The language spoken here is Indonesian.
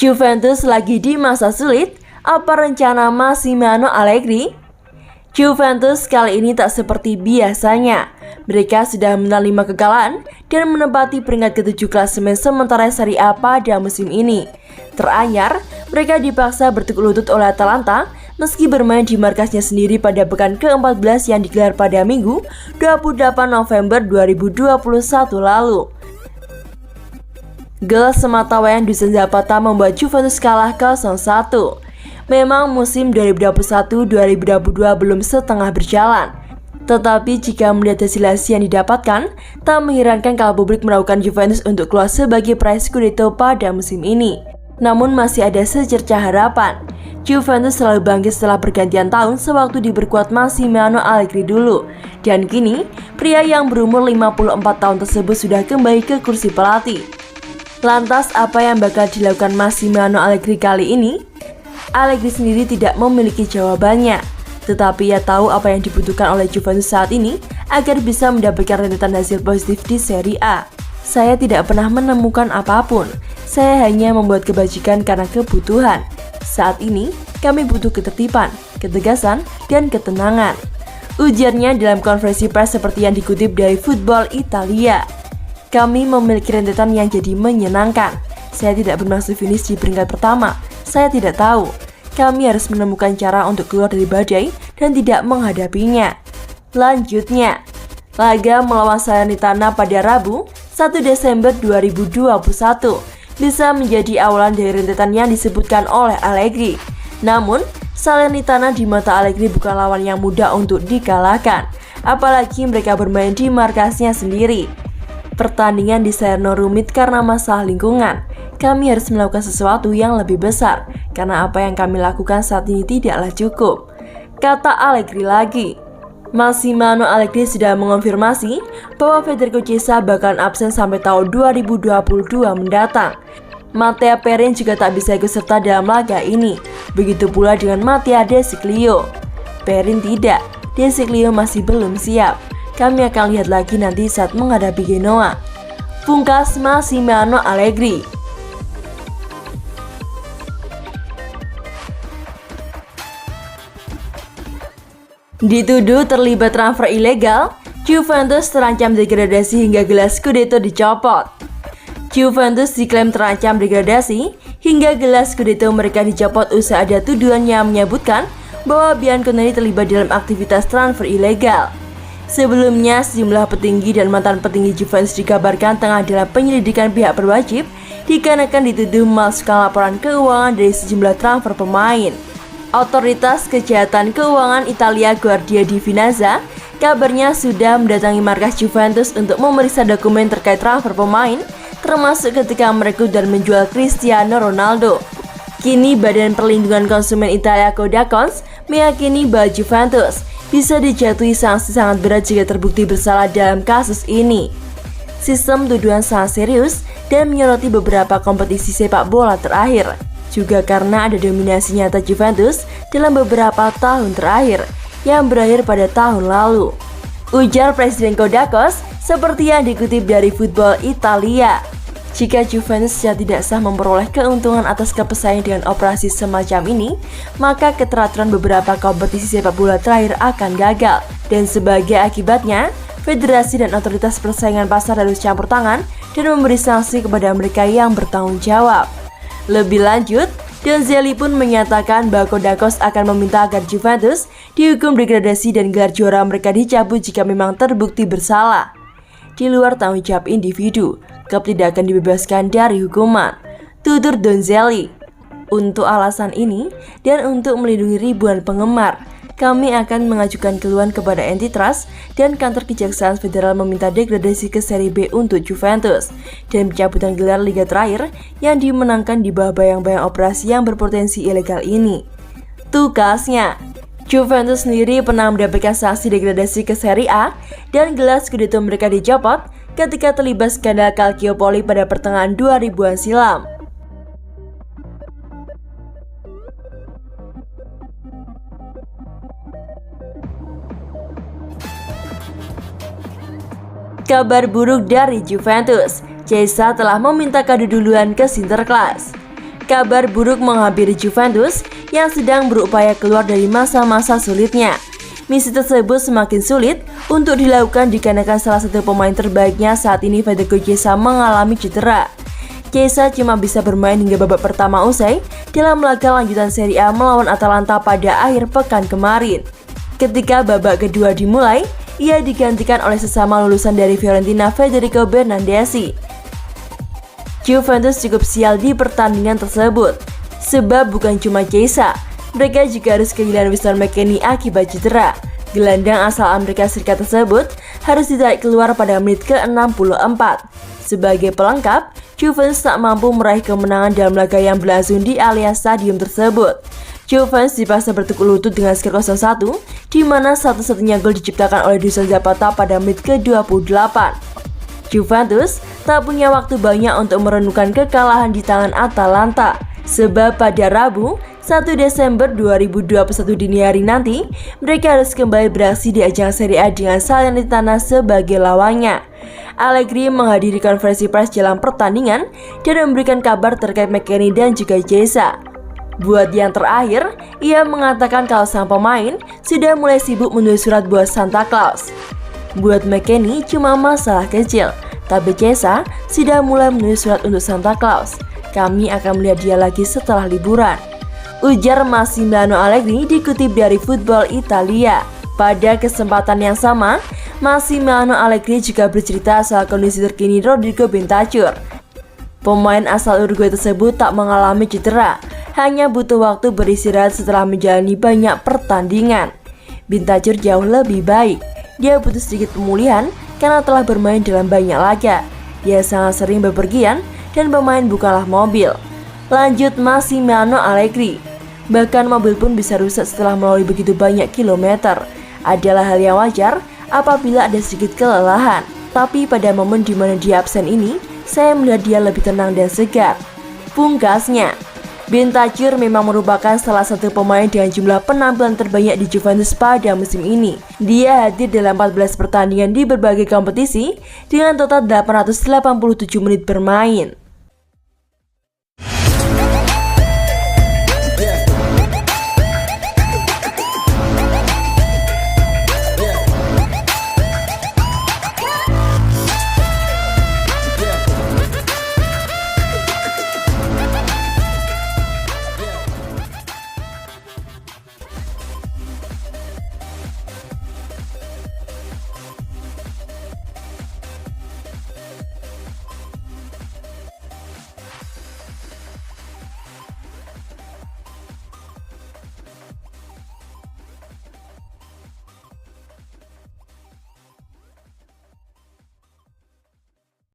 Juventus lagi di masa sulit, apa rencana Massimiliano Allegri? Juventus kali ini tak seperti biasanya. Mereka sudah menelan 5 kekalahan dan menempati peringkat ke-7 klasemen sementara Serie A pada musim ini. Teranyar, mereka dipaksa bertekuk lutut oleh Atalanta meski bermain di markasnya sendiri pada pekan ke-14 yang digelar pada Minggu 28 November 2021 lalu. Gol sematawayang Dusan Zapata membuat Juventus kalah 0-1. Memang musim 2021-2022 belum setengah berjalan. Tetapi jika melihat hasil yang didapatkan, tak mengherankan kalau publik meragukan Juventus untuk keluar sebagai peraih Scudetto pada musim ini. Namun masih ada secercah harapan. Juventus selalu bangkit setelah pergantian tahun sewaktu diperkuat Massimiliano Allegri dulu. Dan kini, pria yang berumur 54 tahun tersebut sudah kembali ke kursi pelatih. Lantas apa yang bakal dilakukan Massimiliano Allegri kali ini? Allegri sendiri tidak memiliki jawabannya, tetapi ia tahu apa yang dibutuhkan oleh Juventus saat ini agar bisa mendapatkan rentetan hasil positif di Serie A. Saya tidak pernah menemukan apapun, saya hanya membuat kebajikan karena kebutuhan. Saat ini kami butuh ketertiban, ketegasan, dan ketenangan. Ujarnya dalam konferensi pers seperti yang dikutip dari Football Italia. Kami memiliki rentetan yang jadi menyenangkan. Saya tidak bermaksud finish di peringkat pertama. Saya tidak tahu. Kami harus menemukan cara untuk keluar dari badai dan tidak menghadapinya. Lanjutnya, laga melawan Salernitana pada Rabu, 1 Desember 2021 bisa menjadi awalan dari rentetan yang disebutkan oleh Allegri. Namun, Salernitana di mata Allegri bukan lawan yang mudah untuk dikalahkan. Apalagi mereka bermain di markasnya sendiri. Pertandingan di Salerno rumit karena masalah lingkungan. Kami harus melakukan sesuatu yang lebih besar, karena apa yang kami lakukan saat ini tidaklah cukup, kata Allegri lagi. Massimiliano Allegri sudah mengonfirmasi bahwa Federico Chiesa bakalan absen sampai tahun 2022 mendatang. Matteo Perin juga tak bisa ikut serta dalam laga ini. Begitu pula dengan Mattia De Sciglio. Perin tidak, De Sciglio masih belum siap. Kami akan lihat lagi nanti saat menghadapi Genoa, pungkas Massimiliano Allegri. Dituduh terlibat transfer ilegal, Juventus terancam degradasi hingga gelar Scudetto dicopot. Juventus diklaim terancam degradasi hingga gelar Scudetto mereka dicopot usai ada tuduhan yang menyebutkan bahwa Bianconeri terlibat dalam aktivitas transfer ilegal. Sebelumnya, sejumlah petinggi dan mantan petinggi Juventus dikabarkan tengah dalam penyelidikan pihak berwajib dikarenakan dituduh memalsukan laporan keuangan dari sejumlah transfer pemain. Otoritas Kejahatan Keuangan Italia Guardia di Finanza kabarnya sudah mendatangi markas Juventus untuk memeriksa dokumen terkait transfer pemain, termasuk ketika merekrut dan menjual Cristiano Ronaldo. Kini Badan Perlindungan Konsumen Italia Codacons meyakini bahwa Juventus bisa dijatuhi sanksi sangat berat jika terbukti bersalah dalam kasus ini. Sistem tuduhan sangat serius dan menyoroti beberapa kompetisi sepak bola terakhir, juga karena ada dominasi nyata Juventus dalam beberapa tahun terakhir yang berakhir pada tahun lalu, ujar Presiden Codacons seperti yang dikutip dari Football Italia. Jika Juventus secara tidak sah memperoleh keuntungan atas kepersaingan dengan operasi semacam ini, maka keteraturan beberapa kompetisi sepak bola terakhir akan gagal. Dan sebagai akibatnya, federasi dan otoritas persaingan pasar harus campur tangan dan memberi sanksi kepada mereka yang bertanggung jawab. Lebih lanjut, Donzelli pun menyatakan bahwa Codacons akan meminta agar Juventus dihukum degradasi dan gelar juara mereka dicabut jika memang terbukti bersalah. Di luar tanggung jawab individu, klub tidak akan dibebaskan dari hukuman, tutur Donzelli. Untuk alasan ini dan untuk melindungi ribuan penggemar, kami akan mengajukan keluhan kepada Antitrust dan Kantor Kejaksaan Federal meminta degradasi ke Serie B untuk Juventus dan pencabutan gelar liga terakhir yang dimenangkan di bawah bayang-bayang operasi yang berpotensi ilegal ini. Tukasnya, Juventus sendiri pernah mendapatkan sanksi degradasi ke Serie A dan gelar Scudetto mereka dicopot ketika terlibat skandal Calciopoli pada pertengahan 2000-an silam. Kabar buruk dari Juventus, Chiesa telah meminta kado duluan ke Sinterklas. Kabar buruk menghampiri Juventus yang sedang berupaya keluar dari masa-masa sulitnya. Misi tersebut semakin sulit untuk dilakukan dikarenakan salah satu pemain terbaiknya saat ini, Federico Chiesa, mengalami cedera. Chiesa cuma bisa bermain hingga babak pertama usai dalam laga lanjutan Serie A melawan Atalanta pada akhir pekan kemarin. Ketika babak kedua dimulai, ia digantikan oleh sesama lulusan dari Fiorentina, Federico Bernardeschi. Juventus cukup sial di pertandingan tersebut, sebab bukan cuma Chiesa, mereka juga harus kehilangan Weston McKennie akibat cedera. Gelandang asal Amerika Serikat tersebut harus ditarik keluar pada menit ke-64. Sebagai pelengkap, Juventus tak mampu meraih kemenangan dalam laga yang berlangsung di Allianz Stadium tersebut. Juventus dipaksa bertekuk lutut dengan skor 0-1, di mana satu-satunya gol diciptakan oleh Dusan Zapata pada menit ke-28. Juventus tak punya waktu banyak untuk merenungkan kekalahan di tangan Atalanta, sebab pada Rabu 1 Desember 2021 dini hari nanti, mereka harus kembali beraksi di ajang Serie A dengan Salernitana sebagai lawannya. Allegri menghadiri konferensi pers jelang pertandingan dan memberikan kabar terkait McKennie dan juga Chiesa. Buat yang terakhir, ia mengatakan kalau sang pemain sudah mulai sibuk menulis surat buat Santa Claus. Buat McKennie cuma masalah kecil, tapi Chiesa sudah mulai menulis surat untuk Santa Claus. Kami akan melihat dia lagi setelah liburan, ujar Massimiliano Allegri dikutip dari Football Italia. Pada kesempatan yang sama, Massimiliano Allegri juga bercerita soal kondisi terkini Rodrigo Bentancur. Pemain asal Uruguay tersebut tak mengalami cedera, hanya butuh waktu beristirahat setelah menjalani banyak pertandingan. Bentancur jauh lebih baik, dia butuh sedikit pemulihan karena telah bermain dalam banyak laga. Dia sangat sering bepergian dan pemain bukanlah mobil, lanjut Massimiliano Allegri. Bahkan mobil pun bisa rusak setelah melalui begitu banyak kilometer. Adalah hal yang wajar apabila ada sedikit kelelahan. Tapi pada momen dimana dia absen ini, saya melihat dia lebih tenang dan segar, pungkasnya. Bentancur memang merupakan salah satu pemain dengan jumlah penampilan terbanyak di Juventus pada musim ini. Dia hadir dalam 14 pertandingan di berbagai kompetisi dengan total 887 menit bermain.